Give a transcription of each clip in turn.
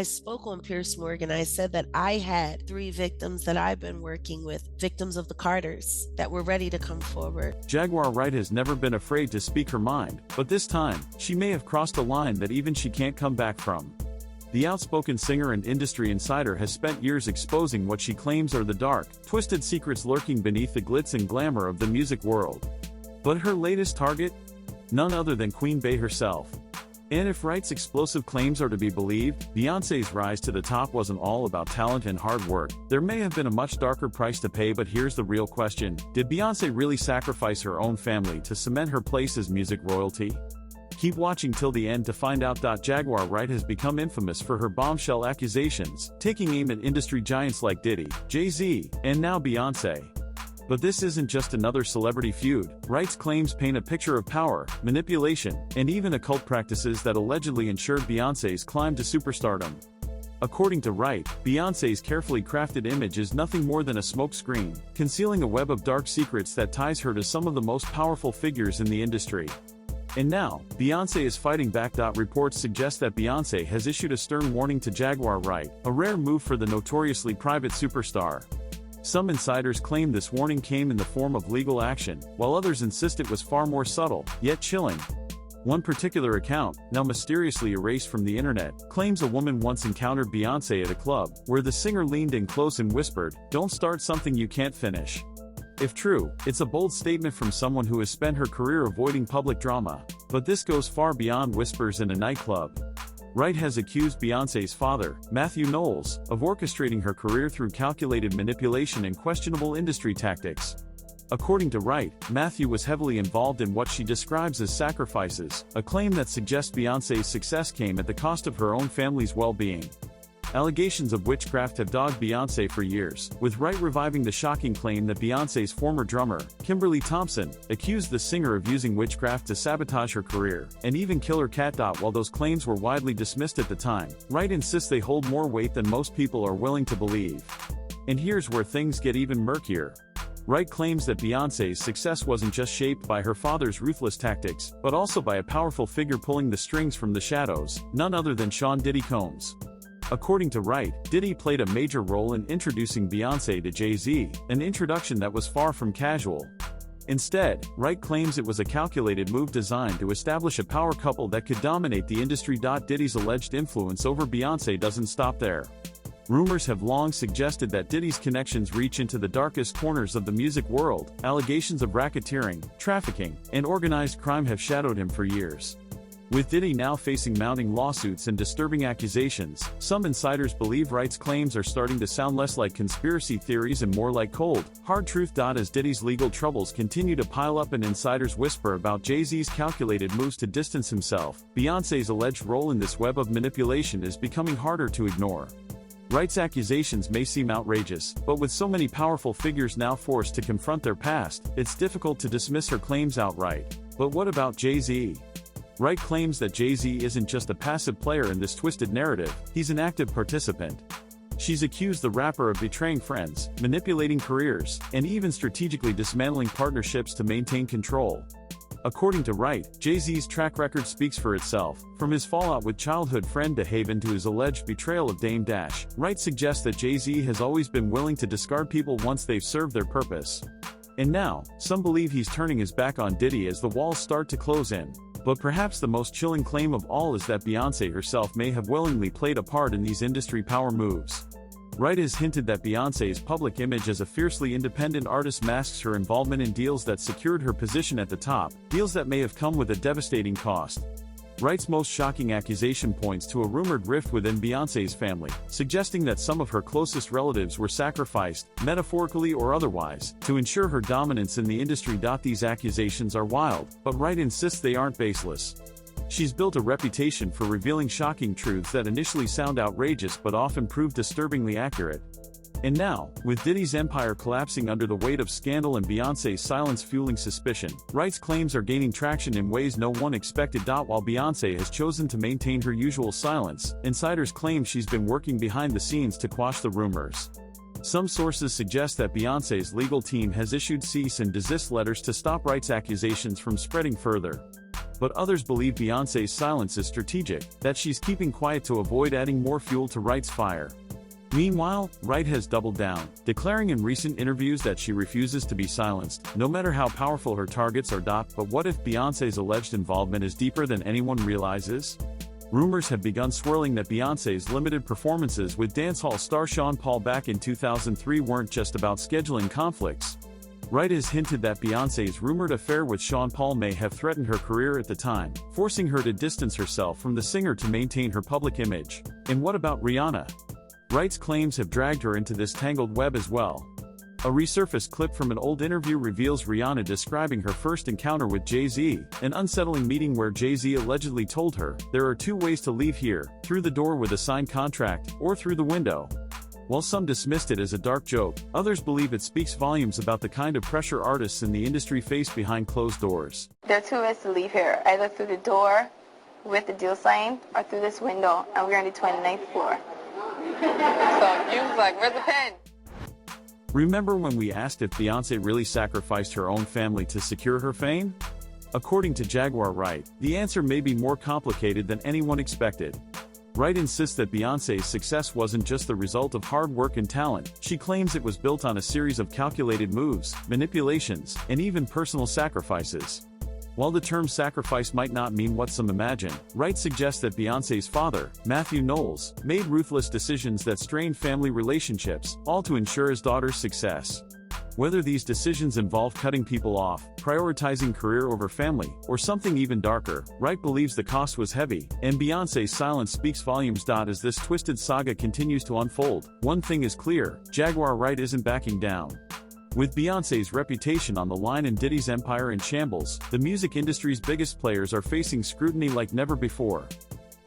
I spoke on Pierce Morgan. I said that I had three victims that I've been working with, victims of the Carters, that were ready to come forward. Jaguar Wright has never been afraid to speak her mind, but this time, she may have crossed a line that even she can't come back from. The outspoken singer and industry insider has spent years exposing what she claims are the dark, twisted secrets lurking beneath the glitz and glamour of the music world. But her latest target? None other than Queen Bey herself. And if Wright's explosive claims are to be believed, Beyoncé's rise to the top wasn't all about talent and hard work. There may have been a much darker price to pay, but here's the real question. Did Beyoncé really sacrifice her own family to cement her place as music royalty? Keep watching till the end to find out. Jaguar Wright has become infamous for her bombshell accusations, taking aim at industry giants like Diddy, Jay-Z, and now Beyoncé. But this isn't just another celebrity feud. Wright's claims paint a picture of power, manipulation, and even occult practices that allegedly ensured Beyoncé's climb to superstardom. According to Wright, Beyoncé's carefully crafted image is nothing more than a smokescreen, concealing a web of dark secrets that ties her to some of the most powerful figures in the industry. And now, Beyoncé is fighting back. Reports suggest that Beyoncé has issued a stern warning to Jaguar Wright, a rare move for the notoriously private superstar. Some insiders claim this warning came in the form of legal action, while others insist it was far more subtle, yet chilling. One particular account, now mysteriously erased from the internet, claims a woman once encountered Beyoncé at a club, where the singer leaned in close and whispered, "Don't start something you can't finish." If true, it's a bold statement from someone who has spent her career avoiding public drama. But this goes far beyond whispers in a nightclub. Wright has accused Beyoncé's father, Matthew Knowles, of orchestrating her career through calculated manipulation and questionable industry tactics. According to Wright, Matthew was heavily involved in what she describes as sacrifices, a claim that suggests Beyoncé's success came at the cost of her own family's well-being. Allegations of witchcraft have dogged Beyoncé for years, with Wright reviving the shocking claim that Beyoncé's former drummer, Kimberly Thompson, accused the singer of using witchcraft to sabotage her career, and even kill her cat. While those claims were widely dismissed at the time, Wright insists they hold more weight than most people are willing to believe. And here's where things get even murkier. Wright claims that Beyoncé's success wasn't just shaped by her father's ruthless tactics, but also by a powerful figure pulling the strings from the shadows, none other than Sean "Diddy" Combs. According to Wright, Diddy played a major role in introducing Beyoncé to Jay-Z, an introduction that was far from casual. Instead, Wright claims it was a calculated move designed to establish a power couple that could dominate the industry. Diddy's alleged influence over Beyoncé doesn't stop there. Rumors have long suggested that Diddy's connections reach into the darkest corners of the music world. Allegations of racketeering, trafficking, and organized crime have shadowed him for years. With Diddy now facing mounting lawsuits and disturbing accusations, some insiders believe Wright's claims are starting to sound less like conspiracy theories and more like cold, hard truth. As Diddy's legal troubles continue to pile up and insiders whisper about Jay-Z's calculated moves to distance himself, Beyoncé's alleged role in this web of manipulation is becoming harder to ignore. Wright's accusations may seem outrageous, but with so many powerful figures now forced to confront their past, it's difficult to dismiss her claims outright. But what about Jay-Z? Wright claims that Jay-Z isn't just a passive player in this twisted narrative, he's an active participant. She's accused the rapper of betraying friends, manipulating careers, and even strategically dismantling partnerships to maintain control. According to Wright, Jay-Z's track record speaks for itself, from his fallout with childhood friend DeHaven to his alleged betrayal of Dame Dash. Wright suggests that Jay-Z has always been willing to discard people once they've served their purpose. And now, some believe he's turning his back on Diddy as the walls start to close in. But perhaps the most chilling claim of all is that Beyoncé herself may have willingly played a part in these industry power moves. Wright has hinted that Beyoncé's public image as a fiercely independent artist masks her involvement in deals that secured her position at the top, deals that may have come with a devastating cost. Wright's most shocking accusation points to a rumored rift within Beyoncé's family, suggesting that some of her closest relatives were sacrificed, metaphorically or otherwise, to ensure her dominance in the industry. These accusations are wild, but Wright insists they aren't baseless. She's built a reputation for revealing shocking truths that initially sound outrageous but often prove disturbingly accurate. And now, with Diddy's empire collapsing under the weight of scandal and Beyoncé's silence fueling suspicion, Wright's claims are gaining traction in ways no one expected. While Beyoncé has chosen to maintain her usual silence, insiders claim she's been working behind the scenes to quash the rumors. Some sources suggest that Beyoncé's legal team has issued cease and desist letters to stop Wright's accusations from spreading further. But others believe Beyoncé's silence is strategic, that she's keeping quiet to avoid adding more fuel to Wright's fire. Meanwhile, Wright has doubled down, declaring in recent interviews that she refuses to be silenced, no matter how powerful her targets are. But what if Beyoncé's alleged involvement is deeper than anyone realizes? Rumors have begun swirling that Beyoncé's limited performances with dancehall star Sean Paul back in 2003 weren't just about scheduling conflicts. Wright has hinted that Beyoncé's rumored affair with Sean Paul may have threatened her career at the time, forcing her to distance herself from the singer to maintain her public image. And what about Rihanna? Wright's claims have dragged her into this tangled web as well. A resurfaced clip from an old interview reveals Rihanna describing her first encounter with Jay-Z, an unsettling meeting where Jay-Z allegedly told her, "There are two ways to leave here, through the door with a signed contract, or through the window." While some dismissed it as a dark joke, others believe it speaks volumes about the kind of pressure artists in the industry face behind closed doors. There are two ways to leave here, either through the door with the deal signed, or through this window, and we're on the 29th floor. So you was like, "Where's the pen?" Remember when we asked if Beyoncé really sacrificed her own family to secure her fame? According to Jaguar Wright, the answer may be more complicated than anyone expected. Wright insists that Beyoncé's success wasn't just the result of hard work and talent. She claims it was built on a series of calculated moves, manipulations, and even personal sacrifices. While the term sacrifice might not mean what some imagine, Wright suggests that Beyoncé's father, Matthew Knowles, made ruthless decisions that strained family relationships, all to ensure his daughter's success. Whether these decisions involve cutting people off, prioritizing career over family, or something even darker, Wright believes the cost was heavy, and Beyoncé's silence speaks volumes. As this twisted saga continues to unfold, one thing is clear: Jaguar Wright isn't backing down. With Beyoncé's reputation on the line and Diddy's empire in shambles, the music industry's biggest players are facing scrutiny like never before.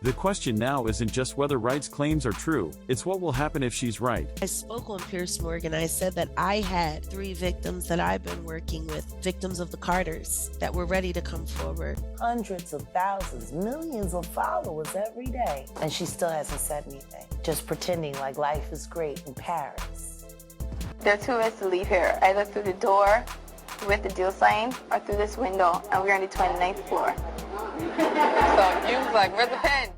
The question now isn't just whether Wright's claims are true, it's what will happen if she's right. I spoke on Piers Morgan. I said that I had 3 victims that I've been working with, victims of the Carters, that were ready to come forward. Hundreds of thousands, millions of followers every day. And she still hasn't said anything, just pretending like life is great in Paris. There are two ways to leave here, either through the door with the deal signed, or through this window, and we're on the 29th floor. So you was like, "Where's the pen?"